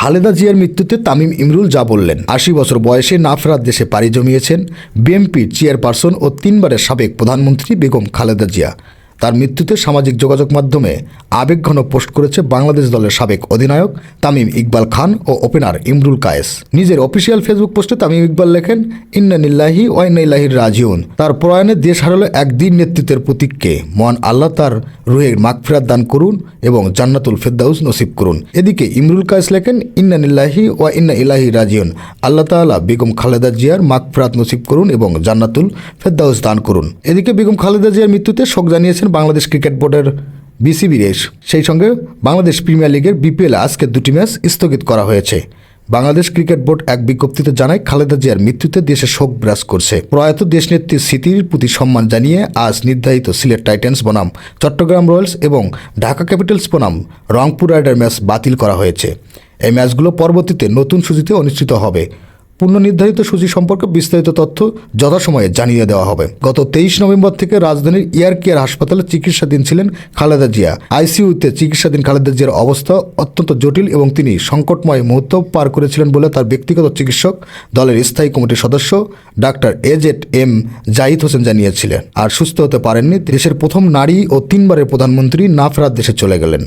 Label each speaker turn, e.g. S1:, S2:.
S1: খালেদা জিয়ার মৃত্যুতে তামিম ইমরুল যা বললেন। ৮০ বছর বয়সে না ফেরার দেশে পাড়ি জমিয়েছেন বিএনপির চেয়ারপারসন ও ৩বারের সাবেক প্রধানমন্ত্রী বেগম খালেদা জিয়া। তার মৃত্যুতে সামাজিক যোগাযোগ মাধ্যমে আবেগঘন পোস্ট করেছে বাংলাদেশ দলের সাবেক অধিনায়ক তামিম ইকবাল খান ও ওপেনার ইমরুল কায়েস। নিজের অফিসিয়াল ফেসবুক পোস্টে তামিম ইকবাল লেখেন, ইন্না লিল্লাহি ওয়া ইন্না ইলাইহি রাজিউন। তার প্রয়াণে দেশ হারালো একদিন নেতৃত্বের প্রতীককে। মহান আল্লাহ তার রুহের মাগফিরাত দান করুন এবং জান্নাতুল ফেরদাউস নসিব করুন। এদিকে ইমরুল কায়েস লেখেন, ইন্না লিল্লাহি ওয়া ইন্না ইলাইহি রাজিউন। আল্লাহ তাআলা বেগম খালেদা জিয়ার মাগফিরাত নসিব করুন এবং জান্নাতুল ফেরদাউস দান করুন। এদিকে বেগম খালেদা জিয়ার মৃত্যুতে শোক জানিয়েছেন বাংলাদেশ ক্রিকেট বোর্ডের বিসিবির। সেই সঙ্গে বাংলাদেশ প্রিমিয়ার লিগের বিপিএল আজকের 2টি ম্যাচ স্থগিত করা হয়েছে। বাংলাদেশ ক্রিকেট বোর্ড এক বিজ্ঞপ্তিতে জানায়, খালেদা জিয়ার মৃত্যুতে দেশে শোক বিরাজ করছে। প্রয়াত দেশনেত্রীর স্মৃতির প্রতি সম্মান জানিয়ে আজ নির্ধারিত সিলেট টাইটান্স বনাম চট্টগ্রাম রয়্যালস এবং ঢাকা ক্যাপিটালস বনাম রংপুর রাইডার ম্যাচ বাতিল করা হয়েছে। এই ম্যাচগুলো পরবর্তীতে নতুন সূচিতে অনুষ্ঠিত হবে। পূর্বনির্ধারিত সূচি সম্পর্কে বিস্তারিত তথ্য যথাসময়ে জানিয়ে দেওয়া হবে। গত 23 নভেম্বর থেকে রাজধানীর এয়ার কেয়ার হাসপাতালে চিকিৎসাধীন ছিলেন খালেদা জিয়া। আইসিইউতে চিকিৎসাধীন খালেদা জিয়ার অবস্থা অত্যন্ত জটিল এবং তিনি সংকটময় মুহূর্ত পার করেছিলেন বলে তার ব্যক্তিগত চিকিৎসক, দলের স্থায়ী কমিটির সদস্য ডাক্তার এজেড-এম জাহিদ হোসেন জানিয়েছিলেন। আর সুস্থ হতে পারেননি। দেশের প্রথম নারী ও 3বারের প্রধানমন্ত্রী না ফেরার দেশে চলে গেলেন।